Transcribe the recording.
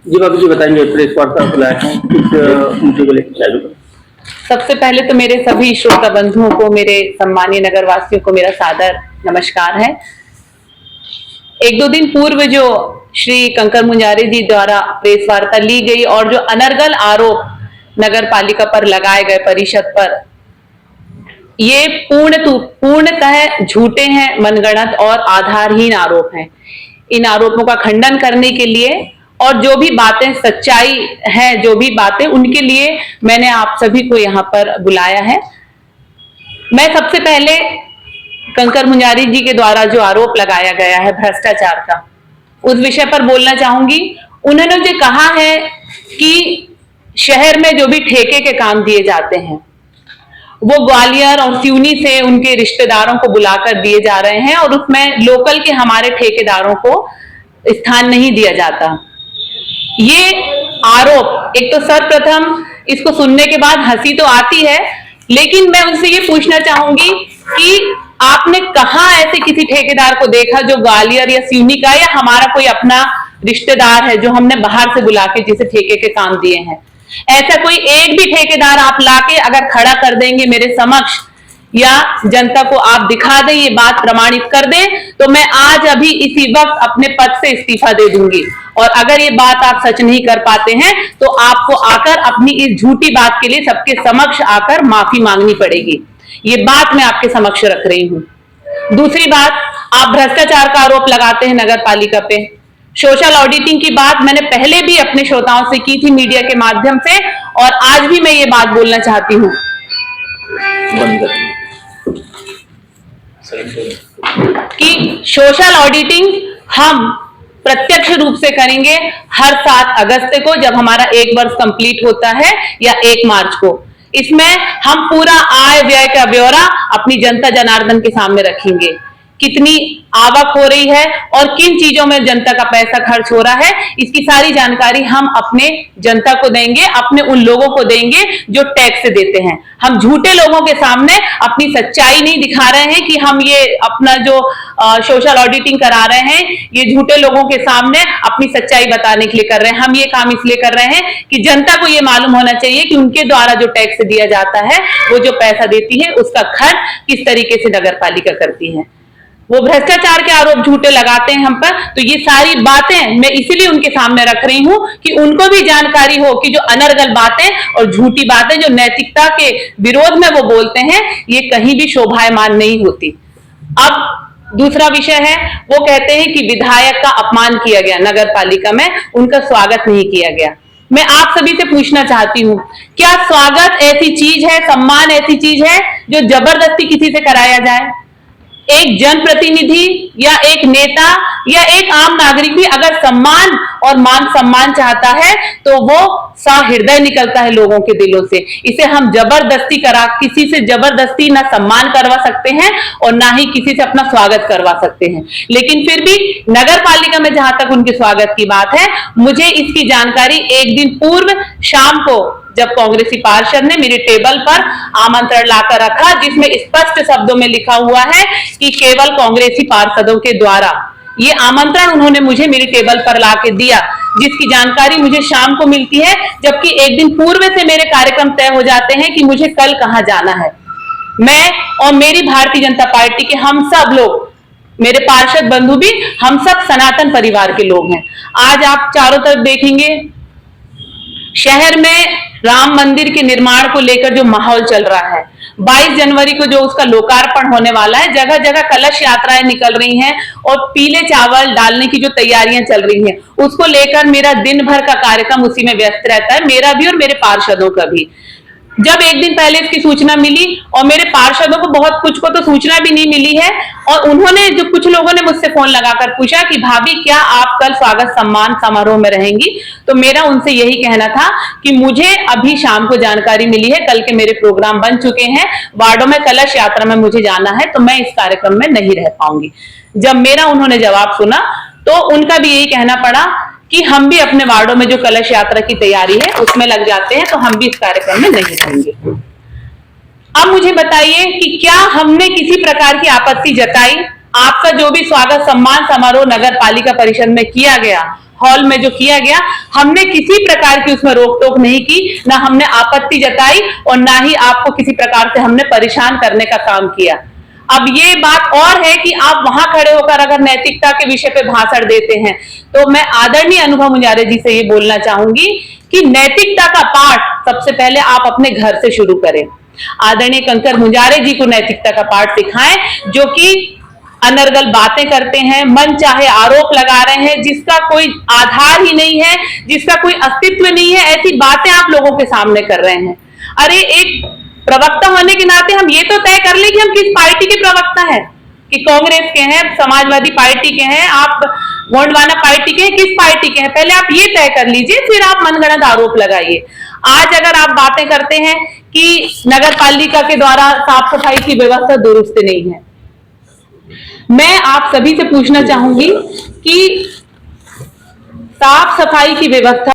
जी बाबू जी बताएंगे, प्रेस वार्ता बुलाया है इस मुद्दे को लेकर। सबसे पहले तो मेरे सभी श्रोता बंधुओं को, मेरे सम्मानीय नगर वासियों को मेरा सादर नमस्कार है। एक दो दिन पूर्व जो श्री कंकर मुंजारे जी द्वारा प्रेस वार्ता ली गई और जो अनर्गल आरोप नगर पालिका पर लगाए गए, परिषद पर, ये पूर्णतः झूठे हैं, मनगढ़ंत और आधारहीन आरोप हैं। इन आरोपों का खंडन करने के लिए और जो भी बातें सच्चाई है, जो भी बातें, उनके लिए मैंने आप सभी को यहाँ पर बुलाया है। मैं सबसे पहले कंकर मुंजारी जी के द्वारा जो आरोप लगाया गया है भ्रष्टाचार का, उस विषय पर बोलना चाहूंगी। उन्होंने जो कहा है कि शहर में जो भी ठेके के काम दिए जाते हैं वो ग्वालियर और सिवनी से उनके रिश्तेदारों को बुलाकर दिए जा रहे हैं और उसमें लोकल के हमारे ठेकेदारों को स्थान नहीं दिया जाता। ये आरोप, एक तो सर्वप्रथम इसको सुनने के बाद हंसी तो आती है, लेकिन मैं उनसे ये पूछना चाहूंगी कि आपने कहाँ ऐसे किसी ठेकेदार को देखा जो ग्वालियर या सिवनी का या हमारा कोई अपना रिश्तेदार है जो हमने बाहर से बुला के जिसे ठेके के काम दिए हैं? ऐसा कोई एक भी ठेकेदार आप लाके अगर खड़ा कर देंगे मेरे समक्ष या जनता को आप दिखा दें, ये बात प्रमाणित कर दें, तो मैं आज अभी इसी वक्त अपने पद से इस्तीफा दे दूंगी। और अगर ये बात आप सच नहीं कर पाते हैं तो आपको आकर अपनी इस झूठी बात के लिए सबके समक्ष आकर माफी मांगनी पड़ेगी। ये बात मैं आपके समक्ष रख रही हूं। दूसरी बात, आप भ्रष्टाचार का आरोप लगाते हैं नगर पालिका पे। सोशल ऑडिटिंग की बात मैंने पहले भी अपने श्रोताओं से की थी मीडिया के माध्यम से, और आज भी मैं ये बात बोलना चाहती हूं कि सोशल ऑडिटिंग हम प्रत्यक्ष रूप से करेंगे हर 7 अगस्त को, जब हमारा 1 वर्ष कंप्लीट होता है, या 1 मार्च को। इसमें हम पूरा आय व्यय का ब्यौरा अपनी जनता जनार्दन के सामने रखेंगे। कितनी आवक हो रही है और किन चीजों में जनता का पैसा खर्च हो रहा है, इसकी सारी जानकारी हम अपने जनता को देंगे, अपने उन लोगों को देंगे जो टैक्स देते हैं। हम झूठे लोगों के सामने अपनी सच्चाई नहीं दिखा रहे हैं कि हम ये अपना जो सोशल ऑडिटिंग करा रहे हैं, ये झूठे लोगों के सामने अपनी सच्चाई बताने के लिए कर रहे हैं। हम ये काम इसलिए कर रहे हैं कि जनता को ये मालूम होना चाहिए कि उनके द्वारा जो टैक्स दिया जाता है, वो जो पैसा देती है, उसका खर्च किस तरीके से नगर पालिका करती है। वो भ्रष्टाचार के आरोप झूठे लगाते हैं हम पर, तो ये सारी बातें मैं इसीलिए उनके सामने रख रही हूं कि उनको भी जानकारी हो कि जो अनर्गल बातें और झूठी बातें जो नैतिकता के विरोध में वो बोलते हैं, ये कहीं भी शोभायमान नहीं होती। अब दूसरा विषय है, वो कहते हैं कि विधायक का अपमान किया गया नगर पालिका में, उनका स्वागत नहीं किया गया। मैं आप सभी से पूछना चाहती हूं, क्या स्वागत ऐसी चीज है, सम्मान ऐसी चीज है जो जबरदस्ती किसी से कराया जाए? एक जनप्रतिनिधि या एक नेता या एक आम नागरिक भी अगर सम्मान और मान सम्मान चाहता है तो वो सहृदय निकलता है लोगों के दिलों से। इसे हम जबरदस्ती किसी से जबरदस्ती ना सम्मान करवा सकते हैं और ना ही किसी से अपना स्वागत करवा सकते हैं। लेकिन फिर भी नगर पालिका में जहां तक उनके स्वागत की बात है, मुझे इसकी जानकारी एक दिन पूर्व शाम को जब कांग्रेसी पार्षद ने मेरे टेबल पर आमंत्रण लाकर रखा, जिसमें स्पष्ट शब्दों में लिखा हुआ है कि केवल कांग्रेसी पार्षदों के द्वारा, ये आमंत्रण उन्होंने मुझे मेरी टेबल पर लाके दिया, जिसकी जानकारी मुझे शाम को मिलती है, जबकि एक दिन पूर्व से मेरे कार्यक्रम तय हो जाते हैं कि मुझे कल कहां जाना है। मैं और मेरी भारतीय जनता पार्टी के हम सब लोग, मेरे पार्षद बंधु भी, हम सब सनातन परिवार के लोग हैं। आज आप चारों तरफ देखेंगे, शहर में राम मंदिर के निर्माण को लेकर जो माहौल चल रहा है, 22 जनवरी को जो उसका लोकार्पण होने वाला है, जगह जगह कलश यात्राएं निकल रही हैं और पीले चावल डालने की जो तैयारियां चल रही हैं, उसको लेकर मेरा दिन भर का कार्यक्रम उसी में व्यस्त रहता है, मेरा भी और मेरे पार्षदों का भी। जब एक दिन पहले इसकी सूचना मिली, और मेरे पार्षदों को बहुत कुछ को तो सूचना भी नहीं मिली है, और उन्होंने जो कुछ लोगों ने मुझसे फोन लगाकर पूछा कि भाभी क्या आप कल स्वागत सम्मान समारोह में रहेंगी, तो मेरा उनसे यही कहना था कि मुझे अभी शाम को जानकारी मिली है, कल के मेरे प्रोग्राम बन चुके हैं, वार्डों में कलश यात्रा में मुझे जाना है, तो मैं इस कार्यक्रम में नहीं रह पाऊंगी। जब मेरा उन्होंने जवाब सुना तो उनका भी यही कहना पड़ा कि हम भी अपने वार्डों में जो कलश यात्रा की तैयारी है उसमें लग जाते हैं, तो हम भी इस कार्यक्रम में नहीं रहेंगे। अब मुझे बताइए कि क्या हमने किसी प्रकार की आपत्ति जताई? आपका जो भी स्वागत सम्मान समारोह नगर पालिका परिषद में किया गया हॉल में जो किया गया, हमने किसी प्रकार की उसमें रोक टोक नहीं की, ना हमने आपत्ति जताई और ना ही आपको किसी प्रकार से हमने परेशान करने का काम किया। अब ये बात और है कि आप वहां खड़े होकर अगर नैतिकता के विषय पे भाषण देते हैं, तो मैं आदरणीय अनुभव मुंजारे जी से ये बोलना चाहूंगी कि नैतिकता का पाठ सबसे पहले आप अपने घर से शुरू करें। आदरणीय कंकर मुंजारे जी को नैतिकता का पाठ सिखाएं, जो कि अनर्गल बातें करते हैं, मन चाहे आरोप लगा रहे हैं, जिसका कोई आधार ही नहीं है, जिसका कोई अस्तित्व नहीं है, ऐसी बातें आप लोगों के सामने कर रहे हैं। अरे एक प्रवक्ता होने के नाते हम ये तो तय कर ले कि हम किस पार्टी के प्रवक्ता हैं, कि कांग्रेस के हैं, समाजवादी पार्टी के हैं, आप गोंडवाना पार्टी के हैं, किस पार्टी के हैं, पहले आप ये तय कर लीजिए, फिर आप मनगढ़ंत आरोप लगाइए। आज अगर आप बातें करते हैं कि नगर पालिका के द्वारा साफ सफाई की व्यवस्था दुरुस्त नहीं है, मैं आप सभी से पूछना चाहूंगी कि साफ सफाई की व्यवस्था